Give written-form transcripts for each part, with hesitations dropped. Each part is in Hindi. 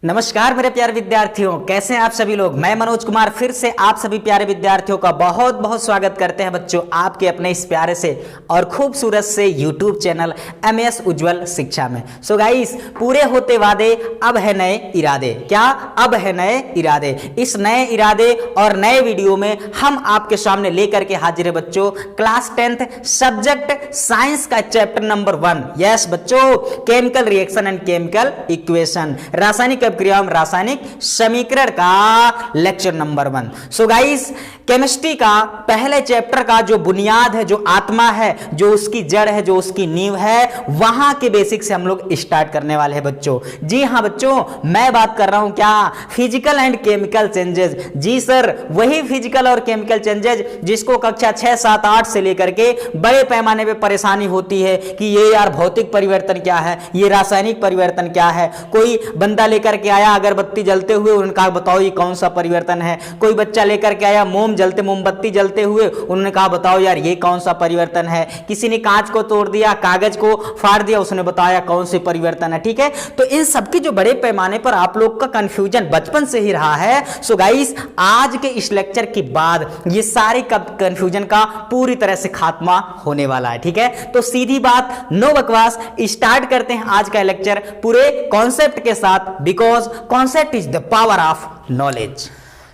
नमस्कार मेरे प्यारे विद्यार्थियों, कैसे हैं आप सभी लोग। मैं मनोज कुमार फिर से आप सभी प्यारे विद्यार्थियों का बहुत बहुत स्वागत करते हैं बच्चों आपके अपने इस प्यारे से और खूबसूरत से YouTube चैनल MS उज्ज्वल शिक्षा में। सो गाइस, पूरे होते वादे, अब है नए इरादे। क्या अब है नए इरादे। इस नए इरादे और नए वीडियो में हम आपके सामने लेकर के हाजिर है बच्चों क्लास 10th सब्जेक्ट साइंस का चैप्टर नंबर 1। यस बच्चों, chemical reaction and chemical equation, रासायनिक अभिक्रिया एवं रासायनिक समीकरण का lecture number 1। So guys, chemistry का पहले चैप्टर का जो बुनियाद है, जो आत्मा है, जो उसकी जड़ है, जो उसकी नींव है, वहां के बेसिक से हम लोग स्टार्ट करने वाले हैं बच्चों। जी हां बच्चों, मैं बात कर रहा हूं क्या, फिजिकल एंड केमिकल चेंजेस। जी सर, वही फिजिकल और केमिकल चेंजेस जिसको कक्षा 6, 7, 8 से लेकर के बड़े पैमाने पे परेशानी होती है कि ये यार भौतिक परिवर्तन क्या है, ये रासायनिक परिवर्तन क्या है। कोई बंदा लेकर के आया अगरबत्ती जलते हुए, उन्होंने कहा बताओ ये कौन सा परिवर्तन है। कोई बच्चा लेकर के आया मोमबत्ती जलते हुए, उन्होंने कहा बताओ यार ये कौन सा परिवर्तन है। किसी ने कांच को तोड़ दिया, कागज को फाड़ दिया, उसने बताया कौन सी परिवर्तन है। ठीक है, तो इन सबकी जो बड़े पैमाने पर आप लोग का कंफ्यूजन बचपन से ही रहा है। सो गाइस, आज के इस लेक्चर के बाद ये सारे कंफ्यूजन का पूरी तरह से खात्मा होने वाला है। ठीक है, तो सीधी बात, नो बकवास, स्टार्ट करते हैं आज का लेक्चर पूरे कॉन्सेप्ट के साथ, because concept is the power of knowledge.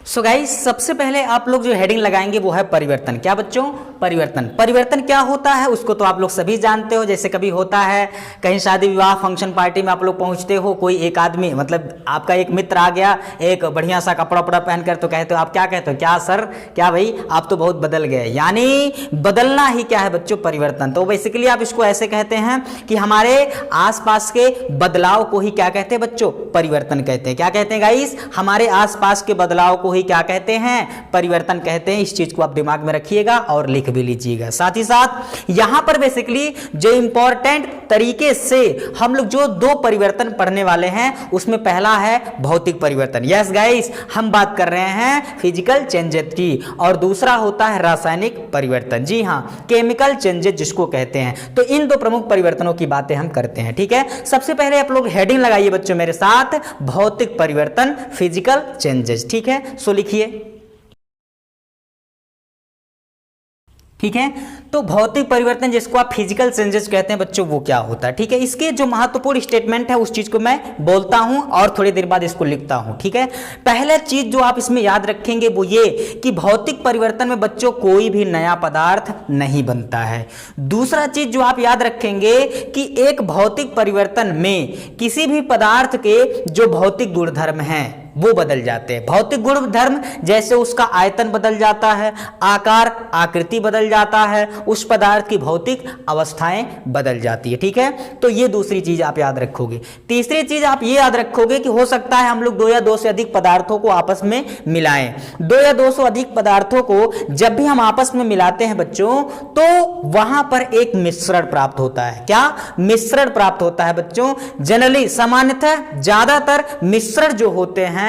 So guys, सबसे पहले आप लोग जो हेडिंग लगाएंगे वो है परिवर्तन। क्या बच्चों, परिवर्तन। परिवर्तन क्या होता है उसको तो आप लोग सभी जानते हो। जैसे कभी होता है कहीं शादी विवाह फंक्शन पार्टी में आप लोग पहुंचते हो, कोई एक आदमी मतलब आपका एक मित्र आ गया एक बढ़िया सा कपड़ा वपड़ा पहनकर, तो कहते हो, आप क्या कहते हो, क्या सर, क्या भाई आप तो बहुत बदल गए। यानी बदलना ही क्या है बच्चों, परिवर्तन। तो बेसिकली आप इसको ऐसे कहते हैं कि हमारे आसपास के बदलाव को ही क्या कहते हैं बच्चों, परिवर्तन कहते हैं। क्या कहते हैं गाइस, हमारे आसपास के बदलाव को ही क्या कहते हैं, परिवर्तन कहते हैं। इस चीज को आप दिमाग में रखिएगा और लिख भी लीजिएगा। साथ ही साथ यहां पर बेसिकली जो इंपॉर्टेंट तरीके से हम लोग जो दो परिवर्तन पढ़ने वाले हैं, उसमें पहला है भौतिक परिवर्तन। यस गाइस, हम बात कर रहे हैं फिजिकल चेंजेस की, और दूसरा होता है रासायनिक परिवर्तन। जी हां, केमिकल चेंजेस जिसको कहते हैं। तो इन दो प्रमुख परिवर्तनों की बातें हम करते हैं। ठीक है, सबसे पहले आप लोग हेडिंग लगाइए बच्चों मेरे साथ, भौतिक परिवर्तन, फिजिकल चेंजेस। ठीक है, सो लिखिए। ठीक है, तो भौतिक परिवर्तन जिसको आप फिजिकल चेंजेस कहते हैं बच्चों, वो क्या होता है। ठीक है, इसके जो महत्वपूर्ण स्टेटमेंट है उस चीज को मैं बोलता हूं और थोड़ी देर बाद इसको लिखता हूं। ठीक है, पहले चीज जो आप इसमें याद रखेंगे वो ये कि भौतिक परिवर्तन में बच्चों कोई भी नया पदार्थ नहीं बनता है। दूसरा चीज जो आप याद रखेंगे कि एक भौतिक परिवर्तन में किसी भी पदार्थ के जो भौतिक गुणधर्म हैं वो बदल जाते हैं। भौतिक गुणधर्म जैसे उसका आयतन बदल जाता है, आकार आकृति बदल जाता है, उस पदार्थ की भौतिक अवस्थाएं बदल जाती है। ठीक है, तो ये दूसरी चीज आप याद रखोगे। तीसरी चीज आप ये याद रखोगे कि हो सकता है हम लोग दो या दो से अधिक पदार्थों को आपस में मिलाएं। दो या दो से अधिक पदार्थों को जब भी हम आपस में मिलाते हैं बच्चों, तो वहां पर एक मिश्रण प्राप्त होता है। क्या मिश्रण प्राप्त होता है बच्चों, जनरली सामान्यतः ज्यादातर मिश्रण जो होते हैं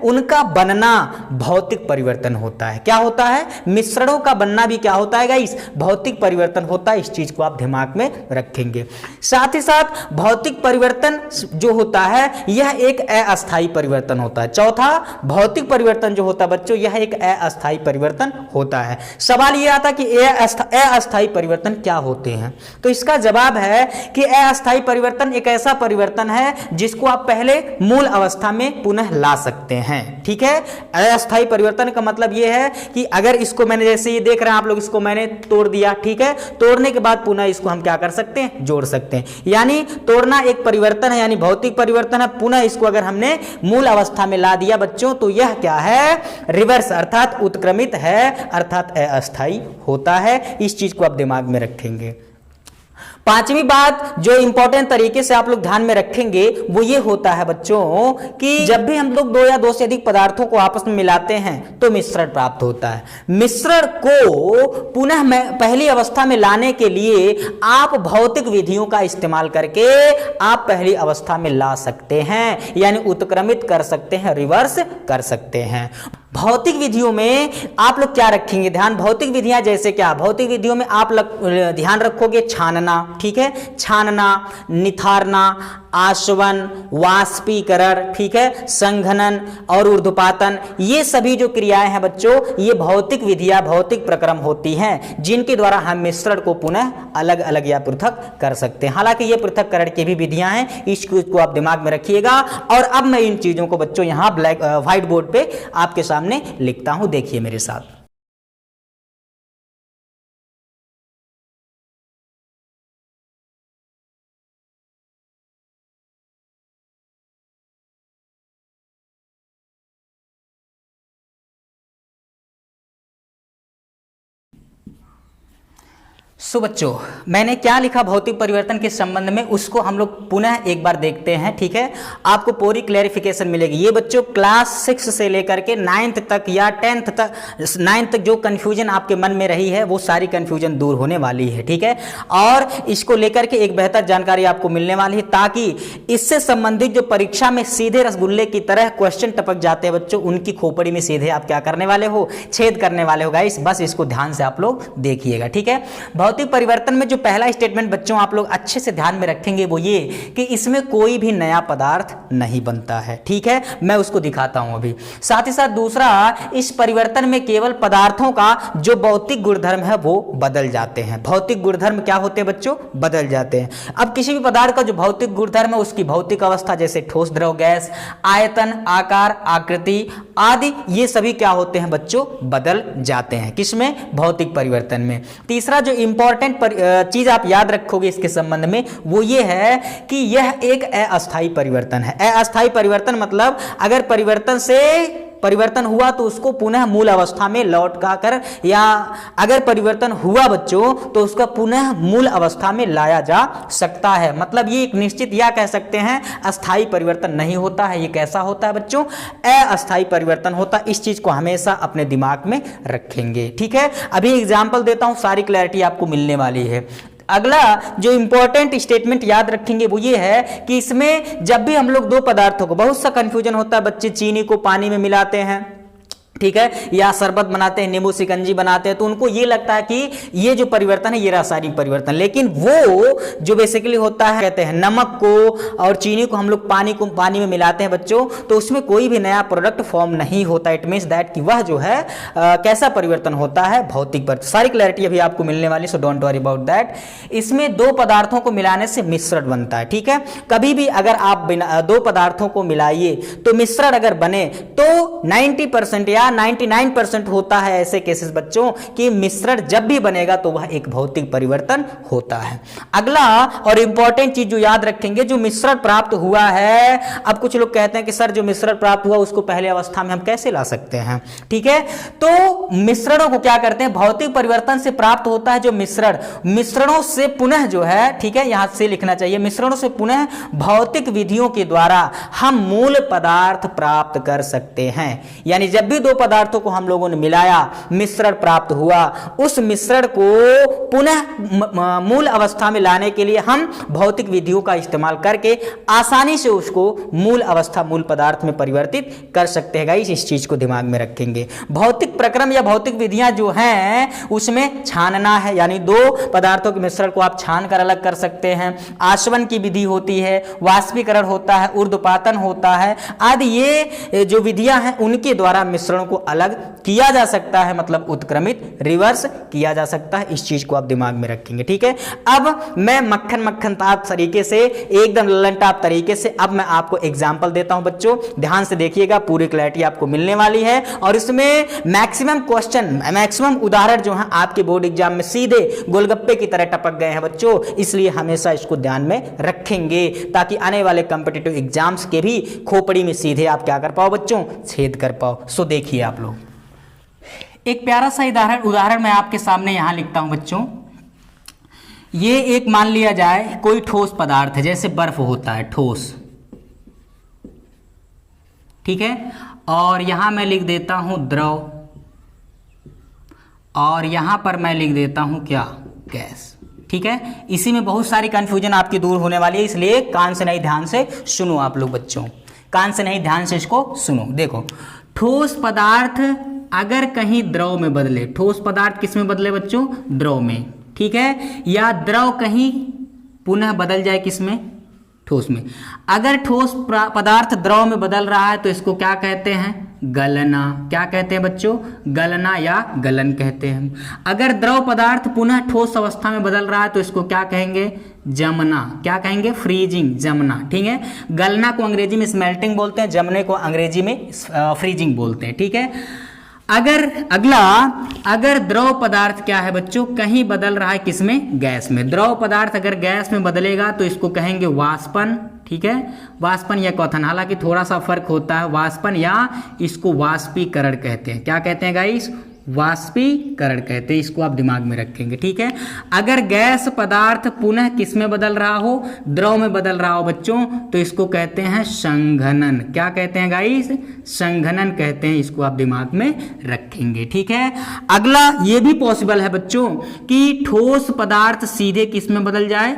उनका बनना भौतिक परिवर्तन होता है। क्या होता है, मिश्रणों का बनना भी क्या होता है गाइस, भौतिक परिवर्तन होता है। इस चीज को आप दिमाग में रखेंगे। साथ ही साथ भौतिक परिवर्तन जो होता है यह एक अस्थायी परिवर्तन होता है। चौथा, भौतिक परिवर्तन जो होता है बच्चों, यह एक अस्थायी परिवर्तन होता है। सवाल यह आता कि अस्थायी परिवर्तन क्या होते हैं, तो इसका जवाब है कि अस्थायी परिवर्तन एक ऐसा परिवर्तन है जिसको आप पहले मूल अवस्था में पुनः ला सकते हैं। ठीक है, अस्थायी परिवर्तन का मतलब यह है कि अगर इसको मैंने, जैसे ये देख रहे हैं आप लोग, इसको मैंने तोड़ दिया। ठीक है, तोड़ने के बाद पुनः इसको हम क्या कर सकते हैं, जोड़ सकते हैं। यानी तोड़ना एक परिवर्तन है, यानी भौतिक परिवर्तन है। पुनः इसको अगर हमने मूल अवस्था में ला दिया बच्चों, तो यह क्या है, रिवर्स अर्थात उत्क्रमित है, अर्थात अस्थायी होता है। इस चीज को आप दिमाग में रखेंगे। पांचवी बात जो इंपॉर्टेंट तरीके से आप लोग ध्यान में रखेंगे वो ये होता है बच्चों कि जब भी हम लोग दो या दो से अधिक पदार्थों को आपस में मिलाते हैं तो मिश्रण प्राप्त होता है। मिश्रण को पुनः पहली अवस्था में लाने के लिए आप भौतिक विधियों का इस्तेमाल करके आप पहली अवस्था में ला सकते हैं, यानी उत्क्रमित कर सकते हैं, रिवर्स कर सकते हैं। भौतिक विधियों में आप लोग क्या रखेंगे ध्यान, भौतिक विधियां जैसे क्या, भौतिक विधियों में आप ध्यान रखोगे छानना, ठीक है, छानना, निथारना, आशवन, वाष्पीकरण, ठीक है, संघनन और ऊर्ध्वपातन, ये सभी जो क्रियाएं हैं बच्चों, ये भौतिक विधियां, भौतिक प्रक्रम होती हैं जिनके द्वारा हम मिश्रण को पुनः अलग अलग या पृथक कर सकते हैं। हालांकि ये पृथक्करण की भी विधियां हैं, इसको आप दिमाग में रखिएगा। और अब मैं इन चीजों को बच्चों यहां व्हाइट बोर्ड पे आपके सामने लिखता हूं, देखिए मेरे साथ। सो बच्चों, मैंने क्या लिखा भौतिक परिवर्तन के संबंध में, उसको हम लोग पुनः एक बार देखते हैं, ठीक है। आपको पूरी क्लैरिफिकेशन मिलेगी। ये बच्चों क्लास 6 से लेकर के 9th तक या 10th तक, 9th तक जो कंफ्यूजन आपके मन में रही है वो सारी कंफ्यूजन दूर होने वाली है, ठीक है। और इसको लेकर के एक बेहतर जानकारी आपको मिलने वाली है, ताकि इससे संबंधित जो परीक्षा में सीधे रसगुल्ले की तरह क्वेश्चन टपक जाते हैं बच्चों, उनकी खोपड़ी में सीधे आप क्या करने वाले हो, छेद करने वाले हो गाइस। बस इसको ध्यान से आप लोग देखिएगा, ठीक है। भौतिक परिवर्तन में जो पहला स्टेटमेंट बच्चों आप लोग अच्छे से ध्यान में रखेंगे वो ये कि इसमें कोई भी नया पदार्थ नहीं बनता है, ठीक है। मैं उसको दिखाता हूं अभी। साथ ही साथ दूसरा, इस परिवर्तन में केवल पदार्थों का जो भौतिक गुणधर्म है वो बदल जाते हैं। भौतिक गुणधर्म क्या होते हैं बच्चों, बदल जाते हैं। अब किसी भी पदार्थ का जो भौतिक गुणधर्म है, उसकी भौतिक अवस्था जैसे ठोस, द्रव, गैस, आयतन, आकार, आकृति आदि, ये सभी क्या होते हैं बच्चों, बदल जाते हैं। किसमें, भौतिक परिवर्तन में। तीसरा जो इंपॉर्टेंट चीज आप याद रखोगे इसके संबंध में वो ये है कि यह एक अस्थायी परिवर्तन है। अस्थायी परिवर्तन मतलब अगर परिवर्तन हुआ तो उसको पुनः मूल अवस्था में लौट कर, या अगर परिवर्तन हुआ बच्चों तो उसका पुनः मूल अवस्था में लाया जा सकता है। मतलब ये एक निश्चित, या कह सकते हैं अस्थायी परिवर्तन नहीं होता है। ये कैसा होता है बच्चों, अस्थायी परिवर्तन होता है। इस चीज को हमेशा अपने दिमाग में रखेंगे, ठीक है। अभी एग्जाम्पल देता हूं, सारी क्लैरिटी आपको मिलने वाली है। अगला जो इंपॉर्टेंट स्टेटमेंट याद रखेंगे वो ये है कि इसमें जब भी हम लोग दो पदार्थों को, बहुत सा कंफ्यूजन होता है बच्चे, चीनी को पानी में मिलाते हैं, ठीक है, या शरबत बनाते हैं, नींबू शिकंजी बनाते हैं, तो उनको ये लगता है कि ये जो परिवर्तन है ये रासायनिक परिवर्तन, लेकिन वो जो बेसिकली होता है, कहते हैं नमक को और चीनी को हम लोग पानी में मिलाते हैं बच्चों, तो उसमें कोई भी नया प्रोडक्ट फॉर्म नहीं होता। इट मींस दैट कि वह जो है कैसा परिवर्तन होता है, भौतिक परिवर्तन। सारी क्लैरिटी अभी आपको मिलने वाली, so don't worry about that. इसमें दो पदार्थों को मिलाने से मिश्रण बनता है, ठीक है। कभी भी अगर आप दो पदार्थों को मिलाइए तो मिश्रण अगर बने तो 90% या 99% होता है ऐसे केसेस बच्चों कि मिश्रण जब भी बनेगा तो वह एक भौतिक परिवर्तन होता है। अगला और इंपॉर्टेंट चीज जो याद रखेंगे, जो मिश्रण प्राप्त हुआ है, अब कुछ लोग कहते हैं कि सर जो मिश्रण प्राप्त हुआ उसको पहले अवस्था में हम कैसे ला सकते हैं, ठीक है। तो मिश्रणों को क्या करते हैं, भौतिक परिवर्तन से प्राप्त होता है जो मिश्रणों से पुनः जो है, ठीक है, यहां से लिखना चाहिए, मिश्रणों से पुनः भौतिक विधियों के द्वारा हम मूल पदार्थ प्राप्त कर सकते हैं। यानी जब भी दो पदार्थों को हम लोगों ने मिलाया, मिश्रण प्राप्त हुआ, उस मिश्रण को पुनः मूल अवस्था में लाने के लिए हम भौतिक विधियों का इस्तेमाल करके आसानी से उसको मूल अवस्था, मूल पदार्थ में परिवर्तित कर सकते हैं। गाइस इस चीज को दिमाग में रखेंगे। भौतिक प्रक्रम या भौतिक विधियां जो हैं उसमें छानना है, यानी दो पदार्थों के मिश्रण को आप छान कर अलग कर सकते हैं। आशवन की विधि होती है, वाष्पीकरण होता है, ऊर्ध्वपातन होता है आदि, ये जो विधियां हैं उनके द्वारा मिश्रण को अलग किया जा सकता है, मतलब उत्क्रमित, रिवर्स किया जा सकता है। इस चीज को आप दिमाग में रखेंगे, ठीक है। अब मैं मक्खन ताप तरीके से, एकदम ललन टाप तरीके से अब मैं आपको एग्जांपल देता हूं बच्चों, ध्यान से देखिएगा, पूरी क्लैरिटी आपको मिलने वाली है। और इसमें मैक्सिमम क्वेश्चन, मैक्सिमम उदाहरण जो है आपके बोर्ड एग्जाम में सीधे गोलगप्पे की तरह टपक गए हैं बच्चों, इसलिए हमेशा इसको ध्यान में रखेंगे ताकि आने वाले कंपिटिटिव एग्जाम्स के भी खोपड़ी में सीधे आप क्या कर पाओ बच्चों, छेद कर पाओ। सो देखिए आप लोग, एक प्यारा सा उदाहरण मैं आपके सामने यहां लिखता हूं बच्चों। ये एक मान लिया जाए कोई ठोस पदार्थ है, जैसे बर्फ होता है ठोस, ठीक है, और यहां मैं लिख देता हूं द्रव, और यहां पर मैं लिख देता हूं क्या, गैस, ठीक है। इसी में बहुत सारी कंफ्यूजन आपकी दूर होने वाली है, इसलिए कान से नहीं ध्यान से सुनो आप लोग बच्चों, कान से नहीं ध्यान से इसको सुनो। देखो, ठोस पदार्थ अगर कहीं द्रव में बदले, ठोस पदार्थ किस में बदले बच्चों, द्रव में, ठीक है, या द्रव कहीं पुनः बदल जाए किस में, ठोस में। अगर ठोस पदार्थ द्रव में बदल रहा है तो इसको क्या कहते हैं? गलना। क्या कहते हैं बच्चों? गलना या गलन कहते हैं। अगर द्रव पदार्थ पुनः ठोस अवस्था में बदल रहा है तो इसको क्या कहेंगे? जमना। क्या कहेंगे? फ्रीजिंग, जमना। ठीक है, गलना को अंग्रेजी में स्मेल्टिंग बोलते हैं, जमने को अंग्रेजी में फ्रीजिंग बोलते हैं। ठीक है, अगर द्रव पदार्थ क्या है बच्चों? कहीं बदल रहा है, किसमें? गैस में। द्रव पदार्थ अगर गैस में बदलेगा तो इसको कहेंगे वाष्पन। ठीक है, वाष्पन या क्वथन, हालांकि थोड़ा सा फर्क होता है। वाष्पन या इसको वाष्पीकरण कहते हैं। क्या कहते हैं गाइस? वाष्पीकरण कहते हैं। इसको आप दिमाग में रखेंगे। ठीक है, अगर गैस पदार्थ पुनः किस में बदल रहा हो? द्रव में बदल रहा हो बच्चों, तो इसको कहते हैं संघनन। क्या कहते हैं गाइस? संघनन कहते हैं। इसको आप दिमाग में रखेंगे। ठीक है, अगला ये भी पॉसिबल है बच्चों कि ठोस पदार्थ सीधे किस में बदल जाए?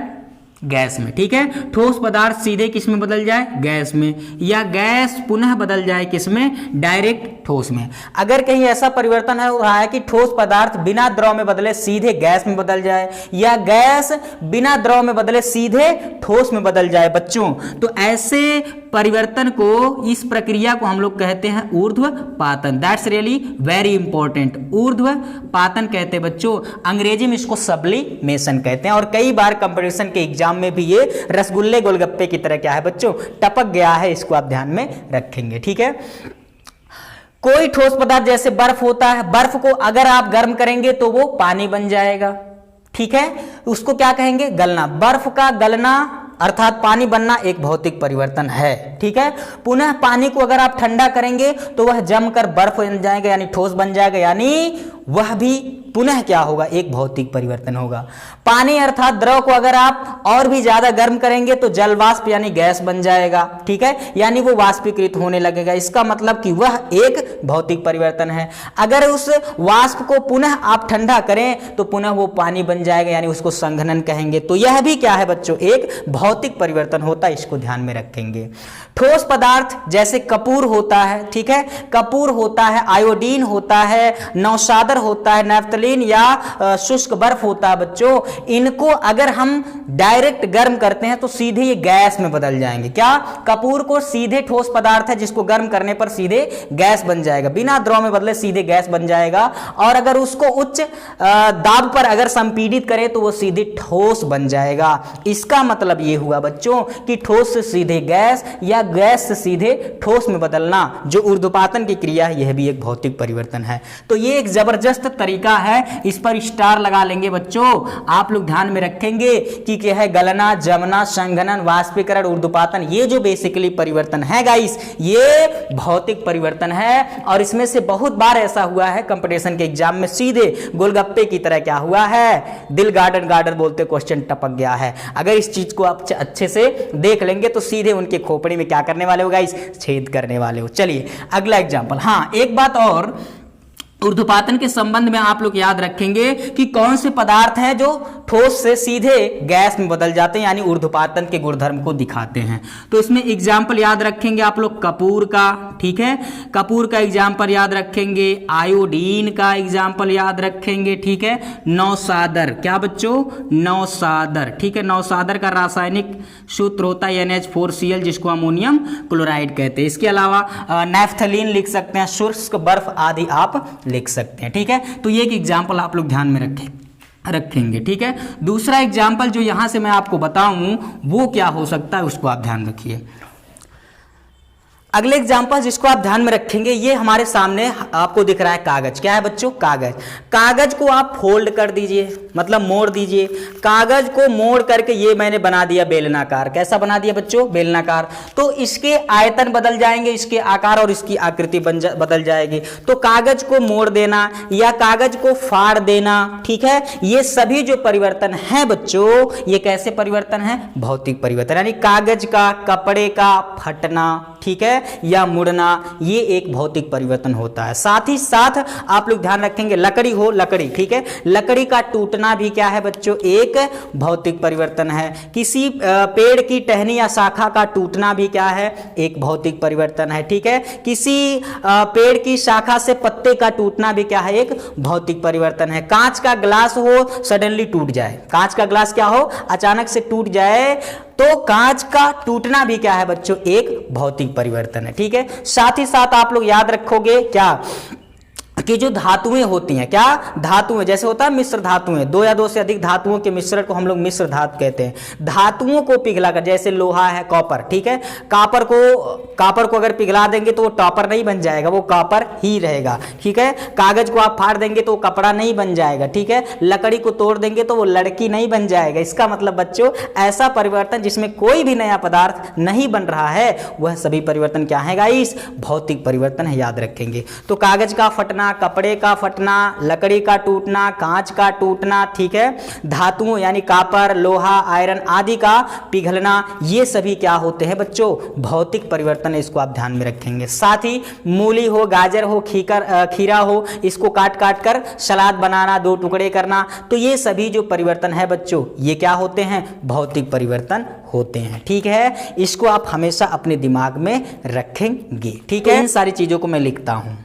गैस में। ठीक है, ठोस पदार्थ सीधे किस में बदल जाए? गैस में। या गैस पुनः बदल जाए किस में? डायरेक्ट ठोस में। अगर कहीं ऐसा परिवर्तन हो रहा है कि ठोस पदार्थ बिना द्रव में बदले सीधे गैस में बदल जाए, या गैस बिना द्रव में बदले सीधे ठोस में बदल जाए बच्चों, तो ऐसे परिवर्तन को, इस प्रक्रिया को हम लोग कहते हैं ऊर्ध्वपातन। That's really very important. ऊर्ध्वपातन कहते हैं बच्चों, अंग्रेजी में इसको सब्लिमेशन कहते हैं। और कई बार कंपटीशन के एग्जाम में भी ये रसगुल्ले गोलगप्पे की तरह क्या है बच्चों? टपक गया है। इसको आप ध्यान में रखेंगे। ठीक है, कोई ठोस पदार्थ जैसे बर्फ होता है, बर्फ को अगर आप गर्म करेंगे तो वो पानी बन जाएगा। ठीक है, उसको क्या कहेंगे? गलना। बर्फ का गलना अर्थात पानी बनना एक भौतिक परिवर्तन है। ठीक है, पुनः पानी को अगर आप ठंडा करेंगे तो वह जमकर बर्फ बन जाएगा, यानी ठोस बन जाएगा, यानी वह भी पुनः क्या होगा? एक भौतिक परिवर्तन होगा। पानी अर्थात द्रव को अगर आप और भी ज्यादा गर्म करेंगे तो जलवाष्प यानी गैस बन जाएगा। ठीक है, यानी वो वाष्पीकृत होने लगेगा। इसका मतलब कि वह एक भौतिक परिवर्तन है। अगर उस वाष्प को पुनः आप ठंडा करें तो पुनः वो पानी बन जाएगा, यानी उसको संघनन कहेंगे। तो यह भी क्या है बच्चों? एक भौतिक परिवर्तन होता है। इसको ध्यान में रखेंगे। ठोस पदार्थ जैसे कपूर होता है। ठीक है, कपूर होता है, आयोडीन होता है, नौशादर होता है, नैफ्थलीन या शुष्क बर्फ होता है बच्चों। इनको अगर हम डायरेक्ट गर्म करते हैं तो सीधे ये गैस में बदल जाएंगे। क्या? कपूर को सीधे ठोस पदार्थ है जिसको गर्म करने पर सीधे गैस बन जाएगा, बिना द्रव में बदले सीधे गैस बन जाएगा। और अगर उसको उच्च दाब पर अगर संपीड़ित करें तो वो सीधे ठोस बन जाएगा। इसका मतलब ये हुआ बच्चों कि ठोस से सीधे गैस या गैस से सीधे ठोस में बदलना, जो ऊर्ध्वपातन की क्रिया है, यह भी एक भौतिक परिवर्तन है। तो ये एक जबरदस्त तरीका है। इस पर स्टार लगा लेंगे बच्चों। आप लोग ध्यान में रखेंगे कि क्या है? गलना, जमना, संघनन, वाष्पीकरण, ऊर्ध्वपातन, ये जो बेसिकली परिवर्तन है गाइस, ये भौतिक परिवर्तन है। और इसमें से बहुत बार ऐसा हुआ है कंपटीशन के एग्जाम में, सीधे गोलगप्पे की तरह क्या हुआ है? दिल गार्डन गार्डन बोलते क्वेश्चन टपक गया है। अगर इस चीज को आप अच्छे से देख लेंगे तो सीधे उनके खोपड़ी में क्या करने वाले हो गाइस? छेद करने वाले हो। चलिए अगला एग्जांपल। हाँ, एक बात और, ऊर्ध्वपातन के संबंध में आप लोग याद रखेंगे कि कौन से पदार्थ हैं जो ठोस से सीधे गैस में बदल जाते हैं, यानी ऊर्ध्वपातन के गुणधर्म को दिखाते हैं। तो इसमें एग्जाम्पल याद रखेंगे आप लोग कपूर का। ठीक है, कपूर का एग्जाम्पल याद रखेंगे, आयोडीन का एग्जाम्पल याद रखेंगे। ठीक है, नौशादर, क्या बच्चों? नौशादर। ठीक है, नौशादर का रासायनिक सूत्र होता है NH4Cl, जिसको अमोनियम क्लोराइड कहते हैं। इसके अलावा नैफ्थलीन लिख सकते हैं, शुष्क बर्फ आदि आप लिख सकते हैं। ठीक है, तो ये एक एग्जाम्पल आप लोग ध्यान में रखेंगे। ठीक है, दूसरा एग्जाम्पल जो यहां से मैं आपको बताऊं वो क्या हो सकता है, उसको आप ध्यान रखिए। अगले एग्जाम्पल जिसको आप ध्यान में रखेंगे, ये हमारे सामने आपको दिख रहा है कागज। क्या है बच्चों? कागज। कागज को आप फोल्ड कर दीजिए, मतलब मोड़ दीजिए। कागज को मोड़ करके ये मैंने बना दिया बेलनाकार। कैसा बना दिया बच्चों? बेलनाकार। तो इसके आयतन बदल जाएंगे, इसके आकार और इसकी आकृति बदल जाएगी। तो कागज को मोड़ देना या कागज को फाड़ देना, ठीक है, ये सभी जो परिवर्तन है बच्चों, ये कैसे परिवर्तन है? भौतिक परिवर्तन, यानी कागज का, कपड़े का फटना, ठीक है, या मुड़ना, ये एक भौतिक परिवर्तन होता है। साथ ही साथ आप लोग ध्यान रखेंगे लकड़ी हो, लकड़ी, ठीक है, लकड़ी का टूटना भी क्या है बच्चों, एक भौतिक परिवर्तन है। किसी पेड़ की टहनी या शाखा का टूटना भी क्या है, एक भौतिक परिवर्तन है, ठीक है। किसी पेड़ की शाखा से पत्ते का टूटना भी क्या है, एक भौतिक परिवर्तन है। कांच का ग्लास हो, सडनली टूट जाए, कांच का ग्लास क्या हो, अचानक से टूट जाए, तो कांच का टूटना भी क्या है बच्चों, एक भौतिक परिवर्तन है, ठीक है। साथ ही साथ आप लोग याद रखोगे क्या कि जो धातुएं होती हैं, क्या धातुएं, जैसे होता है मिश्र धातुएं, दो या दो से अधिक धातुओं के मिश्रण को हम लोग मिश्र धातु कहते हैं। धातुओं को पिघलाकर, जैसे लोहा है, कॉपर, ठीक है, कॉपर को अगर पिघला देंगे तो वो टॉपर नहीं बन जाएगा, वो कॉपर ही रहेगा, ठीक है। कागज को आप फाड़ देंगे तो वो कपड़ा नहीं बन जाएगा, ठीक है। लकड़ी को तोड़ देंगे तो वो लड़की नहीं बन जाएगा। इसका मतलब बच्चों, ऐसा परिवर्तन जिसमें कोई भी नया पदार्थ नहीं बन रहा है, वह सभी परिवर्तन क्या है गाइस, भौतिक परिवर्तन है, याद रखेंगे। तो कागज का फटना, कपड़े का फटना, लकड़ी का टूटना, कांच का टूटना, ठीक है, धातुओं यानी कॉपर, लोहा, आयरन आदि का पिघलना, ये सभी क्या होते हैं बच्चों, भौतिक परिवर्तन है, इसको आप ध्यान में रखेंगे। साथ ही मूली हो, गाजर हो, खीरा हो, इसको काट काट कर सलाद बनाना, दो टुकड़े करना, तो ये सभी जो परिवर्तन है बच्चों, ये क्या होते हैं, भौतिक परिवर्तन होते हैं, ठीक है। इसको आप हमेशा अपने दिमाग में रखेंगे, ठीक है। इन सारी चीजों को मैं लिखता हूं।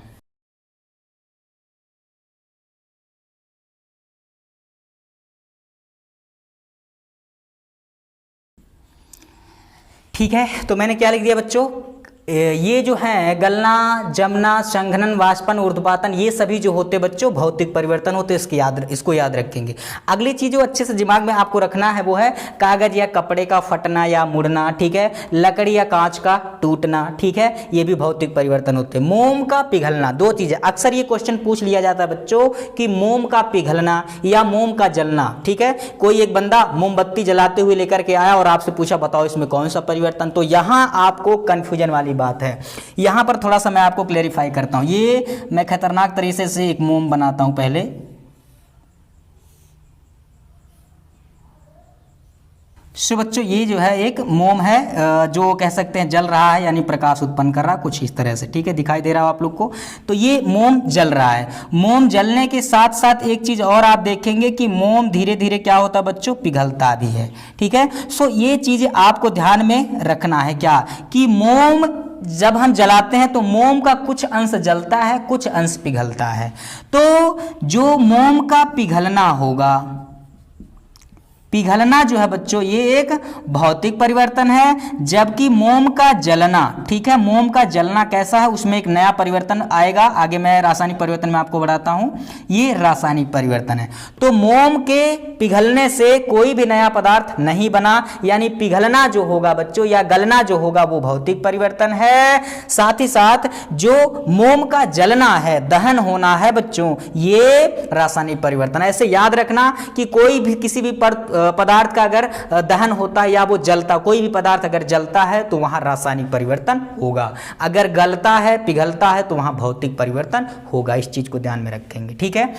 ठीक है, तो मैंने क्या लिख दिया बच्चों, ये जो है गलना, जमना, संघनन, वाष्पन, ऊर्ध्वपातन, ये सभी जो होते बच्चों भौतिक परिवर्तन होते, इसको याद रखेंगे। अगली चीज जो अच्छे से दिमाग में आपको रखना है वो है कागज या कपड़े का फटना या मुड़ना, ठीक है, लकड़ी या कांच का टूटना, ठीक है, ये भी भौतिक परिवर्तन होते हैं। मोम का पिघलना, दो चीजें, अक्सर ये क्वेश्चन पूछ लिया जाता है बच्चों कि मोम का पिघलना या मोम का जलना, ठीक है। कोई एक बंदा मोमबत्ती जलाते हुए लेकर के आया और आपसे पूछा बताओ इसमें कौन सा परिवर्तन, तो यहां आपको कंफ्यूजन वाली बात है। यहां पर थोड़ा सा मैं आपको क्लेरिफाई करता हूं। ये मैं खतरनाक तरीके से एक मोम बनाता हूं पहले, सो बच्चों ये जो है एक मोम है, जो कह सकते हैं जल रहा है, यानी प्रकाश उत्पन्न कर रहा है कुछ इस तरह से, ठीक है, दिखाई दे रहा हो आप लोग को। तो ये मोम जल रहा है। मोम जलने के साथ साथ एक चीज और आप देखेंगे कि मोम धीरे धीरे क्या होता है बच्चों, पिघलता भी है, ठीक है। सो ये चीज आपको ध्यान में रखना है, क्या कि मोम जब हम जलाते हैं तो मोम का कुछ अंश जलता है, कुछ अंश पिघलता है। तो जो मोम का पिघलना होगा, पिघलना जो है बच्चों ये एक भौतिक परिवर्तन है, जबकि मोम का जलना, ठीक है, मोम का जलना कैसा है, उसमें एक नया परिवर्तन आएगा। आगे मैं रासायनिक परिवर्तन में आपको बताता हूं, ये रासायनिक परिवर्तन है। तो मोम के पिघलने से कोई भी नया पदार्थ नहीं बना, यानी पिघलना जो होगा बच्चों या गलना जो होगा वो भौतिक परिवर्तन है। साथ ही साथ जो मोम का जलना है, दहन होना है बच्चों, ये रासायनिक परिवर्तन है। ऐसे याद रखना कि कोई भी किसी भी पदार्थ का अगर दहन होता है या वो जलता, कोई भी पदार्थ अगर जलता है तो वहां रासायनिक परिवर्तन होगा, अगर गलता है, पिघलता है तो वहां भौतिक परिवर्तन होगा। इस चीज को ध्यान में रखेंगे, ठीक है।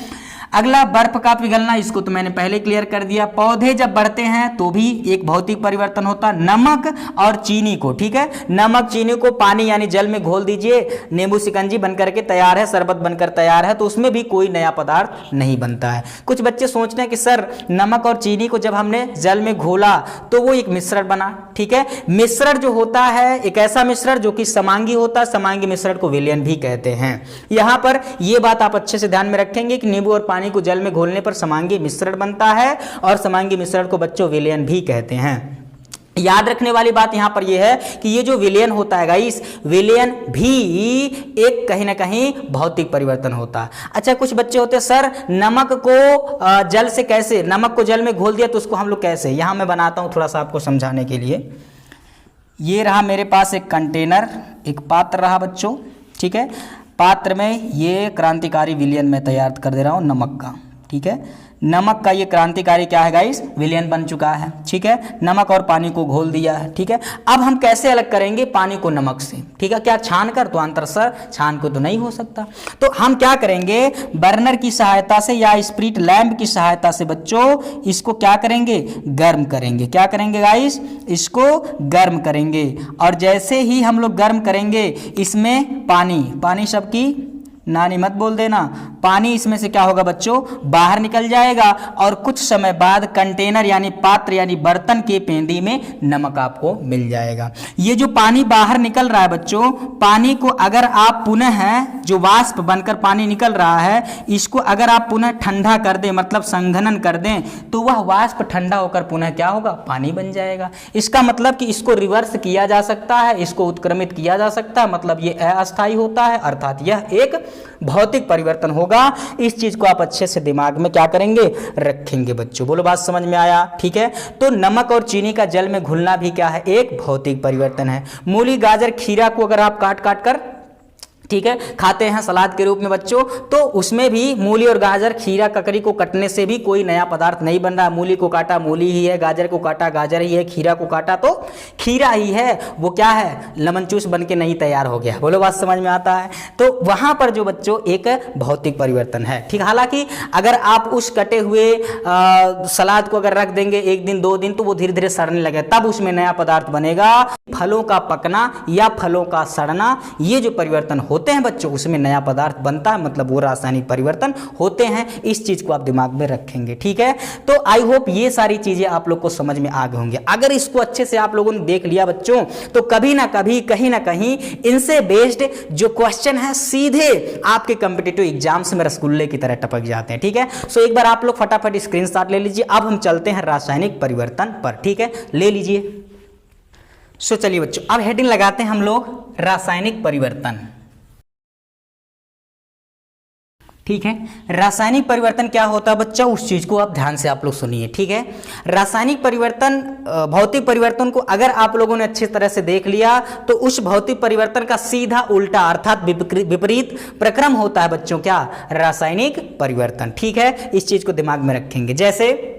अगला बर्फ का पिघलना, इसको तो मैंने पहले क्लियर कर दिया। पौधे जब बढ़ते हैं तो भी एक भौतिक परिवर्तन होता है। नमक और चीनी को, ठीक है, नमक चीनी को पानी यानी जल में घोल दीजिए, नींबू शिकंजी बनकर के तैयार है, शरबत बनकर तैयार है, तो उसमें भी कोई नया पदार्थ नहीं बनता है। कुछ बच्चे सोचते हैं कि सर नमक और चीनी को जब हमने जल में घोला तो वो एक मिश्रण बना, ठीक है। मिश्रण जो होता है एक ऐसा मिश्रण जो कि समांगी होता है, समांगी मिश्रण को विलयन भी कहते हैं। यहां पर यह बात आप अच्छे से ध्यान में रखेंगे कि नींबू और पानी को जल में घोलने पर समांगी मिश्रण बनता है और समांगी मिश्रण को बच्चों विलयन भी कहते हैं। याद रखने वाली बात यहां पर यह है कि ये जो विलयन होता है गाइस, विलयन भी एक कहीं ना कहीं भौतिक परिवर्तन होता है। अच्छा, कुछ बच्चे होते हैं सर नमक को जल से कैसे, नमक को जल में घोल दिया तो उसको हम लोग कैसे, यहां मैं बनाता हूं थोड़ा सा आपको समझाने के लिए। ये रहा मेरे पास एक कंटेनर, एक पात्र रहा बच्चों, ठीक है। पात्र में ये क्रांतिकारी विलयन मैं तैयार कर दे रहा हूं नमक का, ठीक है, नमक का ये क्रांतिकारी क्या है गाइस, विलयन बन चुका है। ठीक है, नमक और पानी को घोल दिया है। ठीक है, अब हम कैसे अलग करेंगे पानी को नमक से? ठीक है, क्या छान कर? तो आंतरसर छान को तो नहीं हो सकता, तो हम क्या करेंगे, बर्नर की सहायता से या स्पिरिट लैंप की सहायता से बच्चों इसको क्या करेंगे, गर्म करेंगे। क्या करेंगे गाइस, इसको गर्म करेंगे। और जैसे ही हम लोग गर्म करेंगे इसमें पानी सबकी नानी मत बोल देना, पानी इसमें से क्या होगा बच्चों, बाहर निकल जाएगा और कुछ समय बाद कंटेनर यानी पात्र यानी बर्तन के पेंदी में नमक आपको मिल जाएगा। ये जो पानी बाहर निकल रहा है बच्चों, पानी को अगर आप पुनः, जो वाष्प बनकर पानी निकल रहा है, इसको अगर आप पुनः ठंडा कर दें, मतलब संघनन कर दें, तो वह वाष्प ठंडा होकर पुनः क्या होगा, पानी बन जाएगा। इसका मतलब कि इसको रिवर्स किया जा सकता है, इसको उत्क्रमित किया जा सकता है, मतलब ये अस्थायी होता है, अर्थात यह एक भौतिक परिवर्तन होगा। इस चीज को आप अच्छे से दिमाग में क्या करेंगे, रखेंगे बच्चों। बोलो बात समझ में आया? ठीक है, तो नमक और चीनी का जल में घुलना भी क्या है, एक भौतिक परिवर्तन है। मूली, गाजर, खीरा को अगर आप काट काट कर, ठीक है, खाते हैं सलाद के रूप में बच्चों, तो उसमें भी मूली और गाजर, खीरा, ककड़ी को कटने से भी कोई नया पदार्थ नहीं बन रहा। मूली को काटा मूली ही है, गाजर को काटा गाजर ही है, खीरा को काटा तो खीरा ही है, वो क्या है, लेमन जूस बन के नहीं तैयार हो गया। बोलो बात समझ में आता है? तो वहां पर जो बच्चों एक भौतिक परिवर्तन है। ठीक, हालांकि अगर आप उस कटे हुए सलाद को अगर रख देंगे 1 दिन 2 दिन, तो वो धीरे धीरे सड़ने लगे, तब उसमें नया पदार्थ बनेगा। फलों का पकना या फलों का सड़ना, ये जो परिवर्तन होते हैं बच्चों, उसमें नया पदार्थ बनता है, मतलब वो रासायनिक परिवर्तन होते हैं। इस चीज को आप दिमाग में रखेंगे। ठीक है, तो आई होप ये सारी चीजें आप लोग को समझ में आ गई होंगी। अगर इसको अच्छे से आप लोगों ने देख लिया बच्चों, तो कभी ना कभी कहीं ना कहीं इनसे बेस्ड जो क्वेश्चन है सीधे आपके कॉम्पिटिटिव एग्जाम्स में रसगुल्ले की तरह टपक जाते हैं। ठीक है, सो एक बार आप लोग फटाफट स्क्रीनशॉट ले लीजिए। अब हम चलते हैं रासायनिक परिवर्तन पर। ठीक है, ले लीजिए। सो चलिए बच्चों, अब हेडिंग लगाते हैं हम लोग रासायनिक परिवर्तन। ठीक है, रासायनिक परिवर्तन क्या होता है बच्चा, उस चीज को आप ध्यान से आप लोग सुनिए। ठीक है, रासायनिक परिवर्तन भौतिक परिवर्तन को अगर आप लोगों ने अच्छी तरह से देख लिया, तो उस भौतिक परिवर्तन का सीधा उल्टा अर्थात विपरीत प्रक्रम होता है बच्चों, क्या, रासायनिक परिवर्तन। ठीक है, इस चीज को दिमाग में रखेंगे। जैसे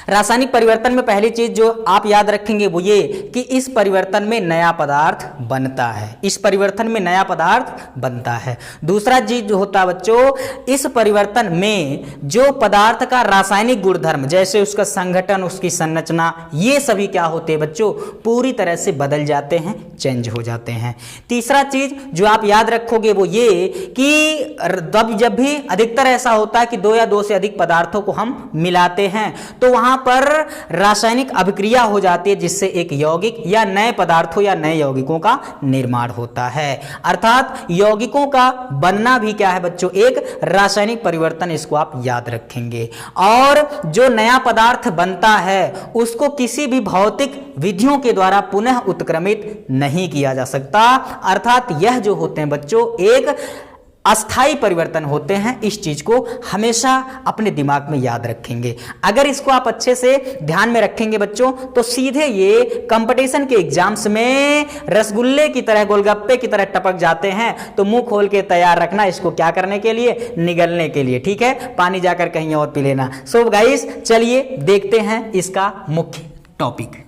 रासायनिक परिवर्तन में पहली चीज जो आप याद रखेंगे वो ये कि इस परिवर्तन में नया पदार्थ बनता है, इस परिवर्तन में नया पदार्थ बनता है। दूसरा चीज जो होता है बच्चों, इस परिवर्तन में जो पदार्थ का रासायनिक गुणधर्म, जैसे उसका संगठन, उसकी संरचना, ये सभी क्या होते हैं बच्चों, पूरी तरह से बदल जाते हैं, चेंज हो जाते हैं। तीसरा चीज जो आप याद रखोगे वो ये कि जब भी अधिकतर ऐसा होता है कि 2 या 2 से अधिक पदार्थों को हम मिलाते हैं, तो वहां पर रासायनिक अभिक्रिया हो जाती है, जिससे एक यौगिक या नए पदार्थों या नए यौगिकों का निर्माण होता है। अर्थात यौगिकों का बनना भी क्या है बच्चों, एक रासायनिक परिवर्तन, इसको आप याद रखेंगे। और जो नया पदार्थ बनता है उसको किसी भी भौतिक विधियों के द्वारा पुनः उत्क्रमित नहीं किया जा सकता, अर्थात यह जो होते हैं बच्चों एक अस्थाई परिवर्तन होते हैं। इस चीज को हमेशा अपने दिमाग में याद रखेंगे। अगर इसको आप अच्छे से ध्यान में रखेंगे बच्चों, तो सीधे ये कंपटीशन के एग्जाम्स में रसगुल्ले की तरह, गोलगप्पे की तरह टपक जाते हैं। तो मुंह खोल के तैयार रखना इसको, क्या करने के लिए, निगलने के लिए। ठीक है, पानी जाकर कहीं और पी लेना। सो गाइस, चलिए देखते हैं इसका मुख्य टॉपिक।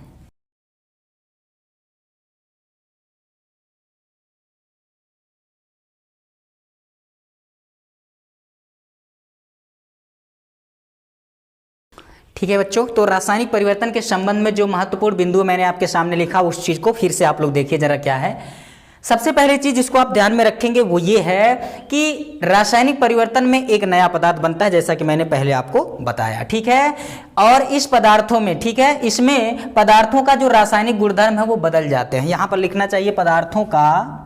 ठीक है बच्चों, तो रासायनिक परिवर्तन के संबंध में जो महत्वपूर्ण बिंदु मैंने आपके सामने लिखा, उस चीज को फिर से आप लोग देखिए जरा क्या है। सबसे पहली चीज जिसको आप ध्यान में रखेंगे वो ये है कि रासायनिक परिवर्तन में एक नया पदार्थ बनता है, जैसा कि मैंने पहले आपको बताया। ठीक है, और इस पदार्थों में, ठीक है, इसमें पदार्थों का जो रासायनिक गुणधर्म है वो बदल जाते हैं। यहां पर लिखना चाहिए पदार्थों का,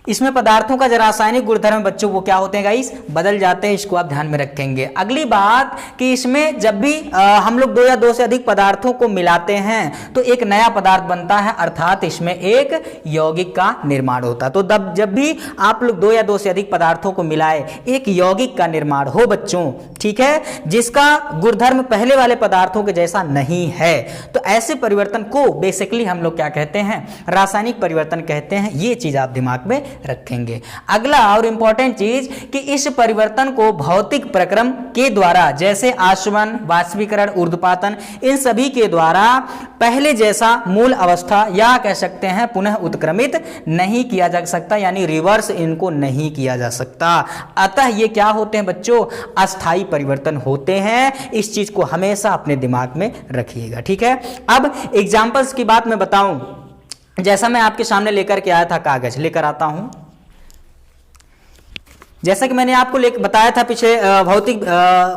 इसमें पदार्थों का जो रासायनिक गुणधर्म बच्चों वो क्या होते हैं गाइस, बदल जाते हैं। इसको आप ध्यान में रखेंगे। अगली बात कि इसमें जब भी हम लोग 2 या 2 से अधिक पदार्थों को मिलाते हैं तो एक नया पदार्थ बनता है, अर्थात इसमें एक यौगिक का निर्माण होता है। तो जब भी आप लोग 2 या 2 से अधिक पदार्थों को मिलाए, एक यौगिक का निर्माण हो बच्चों, ठीक है, जिसका गुणधर्म पहले वाले पदार्थों के जैसा नहीं है, तो ऐसे परिवर्तन को बेसिकली हम लोग क्या कहते हैं, रासायनिक परिवर्तन कहते हैं। ये चीज आप दिमाग में रखेंगे। अगला और इंपॉर्टेंट चीज कि इस परिवर्तन को भौतिक प्रक्रम के द्वारा, जैसे आशमन, वाष्पीकरण, ऊर्ध्वपातन, इन सभी के द्वारा पहले जैसा मूल अवस्था या कह सकते हैं पुनः उत्क्रमित नहीं किया जा सकता, यानी रिवर्स इनको नहीं किया जा सकता। अतः ये क्या होते हैं बच्चों, अस्थायी परिवर्तन होते हैं। इस चीज को हमेशा अपने दिमाग में रखिएगा, ठीक है। अब एग्जांपल्स की बात मैं बताऊं, जैसा मैं आपके सामने लेकर के आया था, कागज लेकर आता हूं, जैसा कि मैंने आपको बताया था पिछले भौतिक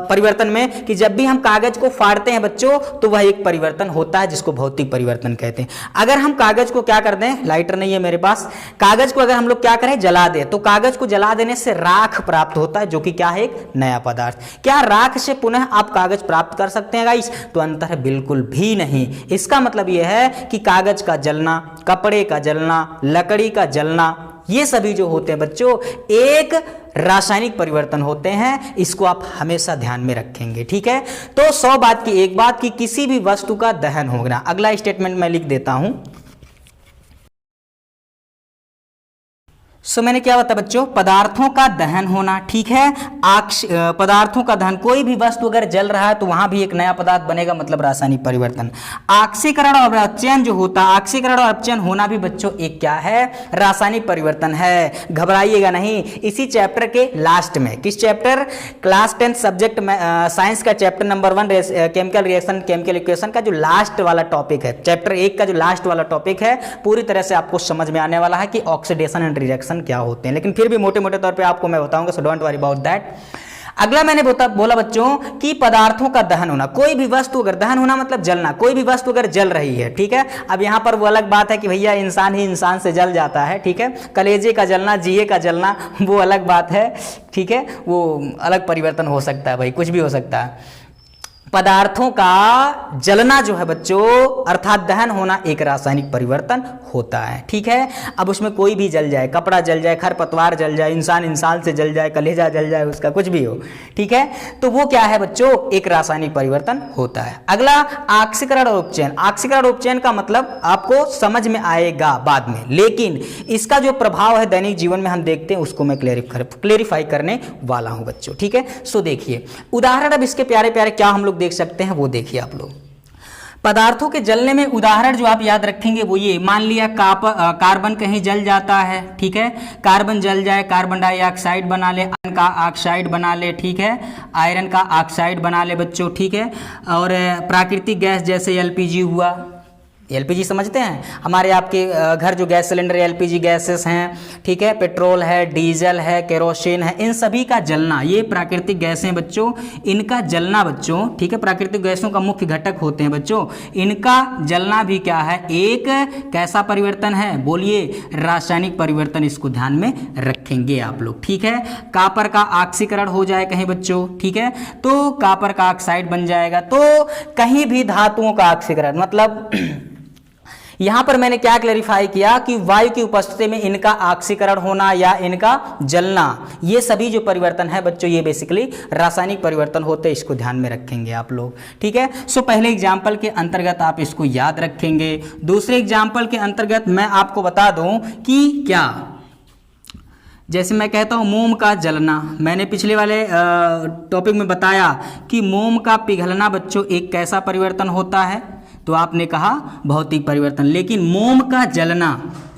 परिवर्तन में कि जब भी हम कागज को फाड़ते हैं बच्चों तो वह एक परिवर्तन होता है जिसको भौतिक परिवर्तन कहते हैं। अगर हम कागज को क्या कर दें, लाइटर नहीं है मेरे पास, कागज को अगर हम लोग क्या करें, जला दें, तो कागज को जला देने से राख प्राप्त होता है, जो कि क्या है, एक नया पदार्थ। क्या राख से पुनः आप कागज प्राप्त कर सकते हैं गाइस? तो अंतर है बिल्कुल भी नहीं। इसका मतलब यह है कि कागज का जलना, कपड़े का जलना, लकड़ी का जलना, ये सभी जो होते हैं बच्चों एक रासायनिक परिवर्तन होते हैं। इसको आप हमेशा ध्यान में रखेंगे, ठीक है। तो 100 बात की एक बात कि किसी भी वस्तु का दहन होना। अगला स्टेटमेंट मैं लिख देता हूं। मैंने क्या बताया बच्चों, पदार्थों का दहन होना, ठीक है। पदार्थों का दहन, कोई भी वस्तु अगर जल रहा है तो वहां भी एक नया पदार्थ बनेगा, मतलब रासायनिक परिवर्तन। ऑक्सीकरण और अपचयन जो होता है, ऑक्सीकरण और अपचयन होना भी बच्चों एक क्या है, रासायनिक परिवर्तन है। घबराइएगा नहीं, इसी चैप्टर के लास्ट में, किस चैप्टर, क्लास 10 सब्जेक्ट में साइंस का chapter number 1 chemical reaction, chemical equation का जो लास्ट वाला टॉपिक है, चैप्टर 1 का जो लास्ट वाला टॉपिक है, पूरी तरह से आपको समझ में आने वाला है कि ऑक्सीडेशन एंड रिएक्शन क्या होते हैं। लेकिन फिर भी मोटे मोटे तौर पे आपको मैं बताऊंगा, so don't worry about that. अगला मैंने बोला बच्चों कि पदार्थों का दहन होना, कोई भी वस्तु अगर दहन होना मतलब जलना, कोई भी वस्तु अगर जल रही है, ठीक है। अब यहां पर वो अलग बात है कि भैया इंसान ही इंसान से जल जाता है, ठीक है। कलेजे का जलना, जिए का जलना, वो अलग बात है, ठीक है। वो अलग परिवर्तन हो सकता है भाई, कुछ भी हो सकता है। पदार्थों का जलना जो है बच्चों, अर्थात दहन होना, एक रासायनिक परिवर्तन होता है, ठीक है। अब उसमें कोई भी जल जाए, कपड़ा जल जाए, खरपतवार जल जाए, इंसान इंसान से जल जाए, कलेजा जल जाए, उसका कुछ भी हो, ठीक है, तो वो क्या है बच्चों, एक रासायनिक परिवर्तन होता है। अगला ऑक्सीकरण और उपचयन। ऑक्सीकरण और उपचयन का मतलब आपको समझ में आएगा बाद में, लेकिन इसका जो प्रभाव है दैनिक जीवन में हम देखते हैं, उसको मैं क्लेरिफाई करने वाला हूं बच्चों, ठीक है। सो देखिए उदाहरण, अब इसके प्यारे प्यारे क्या हम लोग देख सकते हैं वो देखिए आप लोग। पदार्थों के जलने में उदाहरण जो आप याद रखेंगे वो ये, मान लिया कार्बन कहीं जल जाता है, ठीक है, कार्बन जल जाए, कार्बन डाइऑक्साइड बना ले, आयरन का ऑक्साइड बना ले, ठीक है, आयरन का ऑक्साइड बना ले बच्चों, ठीक है। और प्राकृतिक गैस जैसे एलपीजी हुआ, एलपीजी समझते हैं, हमारे आपके घर जो गैस सिलेंडर एलपीजी गैसेस हैं, ठीक है, पेट्रोल है, डीजल है, केरोसिन है, इन सभी का जलना, ये प्राकृतिक गैसें बच्चों, इनका जलना बच्चों, ठीक है, प्राकृतिक गैसों का मुख्य घटक होते हैं बच्चों, इनका जलना भी क्या है, एक कैसा परिवर्तन है, बोलिए, रासायनिक परिवर्तन। इसको ध्यान में रखेंगे आप लोग, ठीक है। कापर का ऑक्सीकरण हो जाए कहीं बच्चों, ठीक है, तो कापर का ऑक्साइड बन जाएगा। तो कहीं भी धातुओं का ऑक्सीकरण, मतलब यहां पर मैंने क्या क्लैरिफाई किया कि वायु की उपस्थिति में इनका ऑक्सीकरण होना या इनका जलना, ये सभी जो परिवर्तन है बच्चों, ये बेसिकली रासायनिक परिवर्तन होते हैं। इसको ध्यान में रखेंगे आप लोग, ठीक है। सो पहले एग्जाम्पल के अंतर्गत आप इसको याद रखेंगे। दूसरे एग्जाम्पल के अंतर्गत मैं आपको बता दूं कि क्या, जैसे मैं कहता हूं मोम का जलना, मैंने पिछले वाले टॉपिक में बताया कि मोम का पिघलना बच्चों एक कैसा परिवर्तन होता है, तो आपने कहा भौतिक परिवर्तन। लेकिन मोम का जलना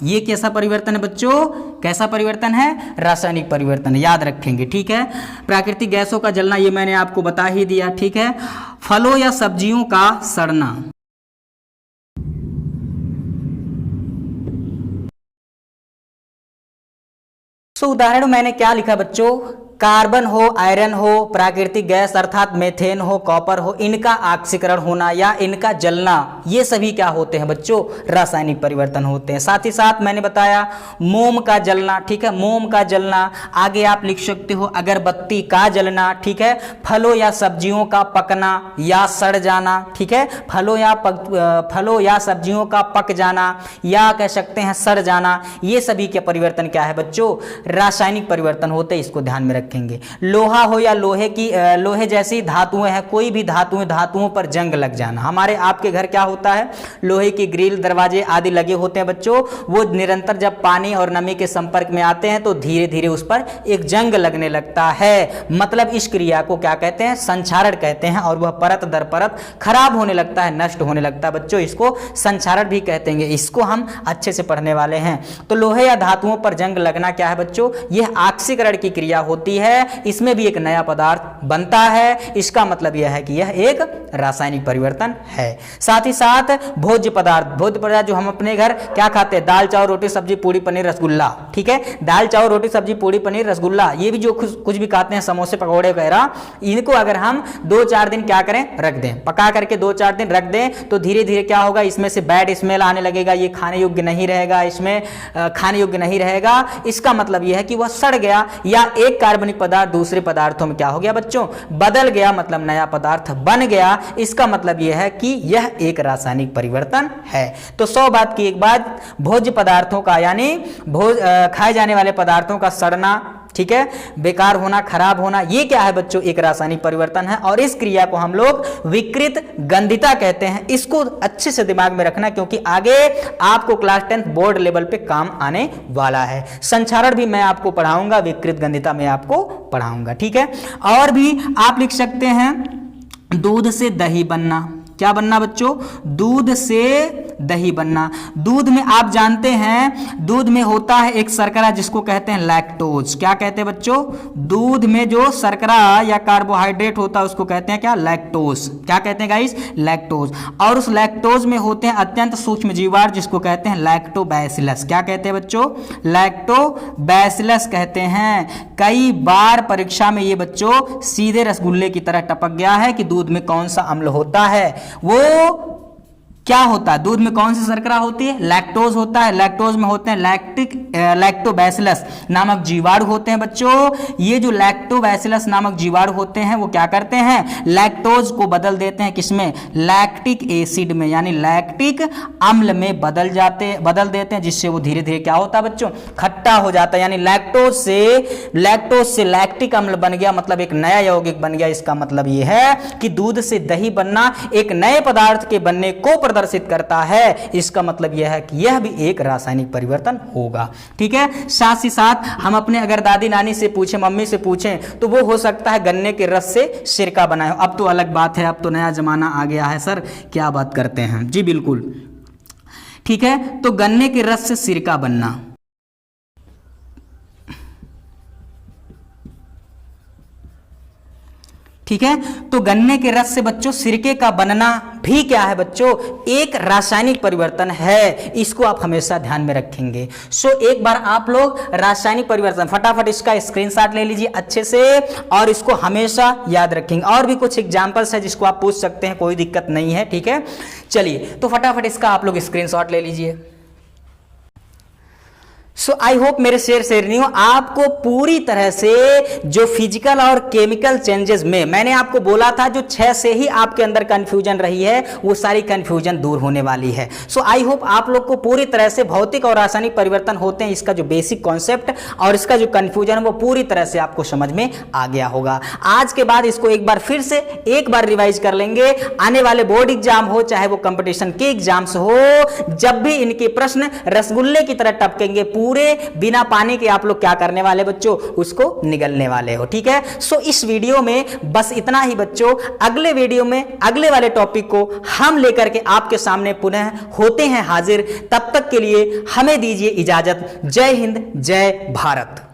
ये कैसा परिवर्तन है बच्चों, कैसा परिवर्तन है, रासायनिक परिवर्तन, याद रखेंगे, ठीक है। प्राकृतिक गैसों का जलना ये मैंने आपको बता ही दिया, ठीक है। फलों या सब्जियों का सड़ना, उदाहरण मैंने क्या लिखा बच्चों, कार्बन हो, आयरन हो, प्राकृतिक गैस अर्थात मेथेन हो, कॉपर हो, इनका ऑक्सीकरण होना या इनका जलना, ये सभी क्या होते हैं बच्चों, रासायनिक परिवर्तन होते हैं। साथ ही साथ मैंने बताया मोम का जलना, ठीक है, मोम का जलना, आगे आप लिख सकते हो अगरबत्ती का जलना, ठीक है, फलों या सब्जियों का पकना या सड़ जाना, ठीक है, फलों या सब्जियों का पक जाना या कह सकते हैं सड़ जाना, ये सभी के परिवर्तन क्या है बच्चों, रासायनिक परिवर्तन होते हैं। इसको ध्यान में रखें। रखेंगे। लोहा हो या लोहे जैसी धातुएं हैं, कोई भी धातुओं पर जंग लग जाना। हमारे आपके घर क्या होता है, लोहे की ग्रिल दरवाजे आदि लगे होते हैं बच्चों, वो निरंतर जब पानी और नमी के संपर्क में आते हैं तो धीरे धीरे उस पर एक जंग लगने लगता है। मतलब इस क्रिया को क्या कहते हैं, संक्षारण कहते हैं, और वह परत दर परत खराब होने लगता है, नष्ट होने लगता है बच्चों, इसको संक्षारण भी कहते हैं। इसको हम अच्छे से पढ़ने वाले हैं। तो लोहे या धातुओं पर जंग लगना क्या है बच्चों, यह ऑक्सीकरण की क्रिया होती है। इसमें भी एक नया पदार्थ बनता है, इसका मतलब यह है कि यह एक रासायनिक परिवर्तन है। साथ ही साथ भोज्य पदार्थ जो हम अपने घर क्या खाते हैं, दाल चावल रोटी सब्जी पूड़ी पनीर रसगुल्ला, ठीक है, दाल चावल रोटी सब्जी पूड़ी पनीर रसगुल्ला, ये भी जो कुछ भी खाते हैं, समोसे पकौड़े वगैरह, इनको अगर हम 2-4 दिन क्या करें, रख दें, पका करके 2-4 दिन रख दें, तो धीरे धीरे क्या होगा, इसमें से बैड स्मेल आने लगेगा, ये खाने योग्य नहीं रहेगा, इसमें खाने योग्य नहीं रहेगा। इसका मतलब यह है कि वह सड़ गया, या एक कार्बनिक पदार्थ दूसरे पदार्थों में क्या हो गया बच्चों, बदल गया, मतलब नया पदार्थ बन गया। इसका मतलब यह है कि यह एक रासायनिक परिवर्तन है। तो 100 बात की एक बात, भोज्य पदार्थों का यानी खाए जाने वाले पदार्थों का सड़ना, ठीक है, बेकार होना, खराब होना, ये क्या है बच्चों, एक रासायनिक परिवर्तन है। और इस क्रिया को हम लोग विकृत गंधिता कहते हैं। इसको अच्छे से दिमाग में रखना, क्योंकि आगे आपको क्लास 10 बोर्ड लेवल पे काम आने वाला है। संक्षारण भी मैं आपको पढ़ाऊंगा, विकृत गंधिता मैं आपको पढ़ाऊंगा, ठीक है। और भी आप लिख सकते हैं, दूध से दही बनना, क्या बनना बच्चों, दूध से दही बनना। दूध में आप जानते हैं, दूध में होता है एक शर्करा जिसको कहते हैं लैक्टोज। क्या कहते हैं बच्चों, दूध में जो शर्करा या कार्बोहाइड्रेट होता है उसको कहते हैं क्या, लैक्टोज। क्या कहते हैं गाइस, लैक्टोज। और उस लैक्टोज में होते हैं अत्यंत सूक्ष्म जीवाणु जिसको कहते हैं लैक्टोबैसिलस। क्या कहते हैं बच्चों, लैक्टोबैसिलस कहते हैं। कई बार परीक्षा में ये बच्चों सीधे रसगुल्ले की तरह टपक गया है कि दूध में कौन सा अम्ल होता है, वो क्या होता है, दूध में कौन सी शर्करा होती है, लैक्टोज होता है। लैक्टोज में होते हैं लैक्टोबैसिलस नामक जीवाणु होते हैं बच्चों। ये जो लैक्टोबैसिलस नामक जीवाणु होते हैं वो क्या करते हैं, लैक्टोज को बदल देते हैं किसमें, लैक्टिक एसिड में, यानी लैक्टिक अम्ल में बदल देते हैं, जिससे वो धीरे धीरे क्या होता है बच्चों, खट्टा हो जाता है। यानी लैक्टोज से लैक्टिक अम्ल बन गया, मतलब एक नया यौगिक बन गया। इसका मतलब ये है कि दूध से दही बनना एक नए पदार्थ के बनने को प्रदर्शित करता है। इसका मतलब यह है कि यह भी एक रासायनिक परिवर्तन होगा, ठीक है। साथ ही साथ हम अपने अगर दादी नानी से पूछें, मम्मी से पूछें, तो वो हो सकता है गन्ने के रस से सिरका बनाए। अब तो अलग बात है, अब तो नया जमाना आ गया है, सर क्या बात करते हैं, जी बिल्कुल, ठीक है। तो गन्ने के रस से सिरका बनना, ठीक है। तो गन्ने के रस से बच्चों सिरके का बनना भी क्या है बच्चों, एक रासायनिक परिवर्तन है। इसको आप हमेशा ध्यान में रखेंगे। एक बार आप लोग रासायनिक परिवर्तन फटाफट इसका स्क्रीनशॉट ले लीजिए अच्छे से, और इसको हमेशा याद रखेंगे। और भी कुछ एग्जांपल्स है जिसको आप पूछ सकते हैं, कोई दिक्कत नहीं है, ठीक है। चलिए तो फटाफट इसका आप लोग स्क्रीनशॉट ले लीजिए। आई होप मेरे शेरनियों आपको पूरी तरह से जो फिजिकल और केमिकल चेंजेस में मैंने आपको बोला था, जो 6 से ही आपके अंदर कंफ्यूजन रही है, वो सारी कंफ्यूजन दूर होने वाली है। आई होप आप लोग को पूरी तरह से भौतिक और रासायनिक परिवर्तन होते हैं, इसका जो बेसिक कॉन्सेप्ट और इसका जो कंफ्यूजन है वो पूरी तरह से आपको समझ में आ गया होगा। आज के बाद इसको एक बार फिर से एक बार रिवाइज कर लेंगे। आने वाले बोर्ड एग्जाम हो चाहे वो कंपटीशन के एग्जाम्स हो, जब भी इनके प्रश्न रसगुल्ले की तरह टपकेंगे, पूरे बिना पानी के आप लोग क्या करने वाले बच्चों, उसको निगलने वाले हो, ठीक है। इस वीडियो में बस इतना ही बच्चों। अगले वीडियो में अगले वाले टॉपिक को हम लेकर के आपके सामने पुनः होते हैं हाजिर। तब तक के लिए हमें दीजिए इजाजत। जय हिंद, जय भारत।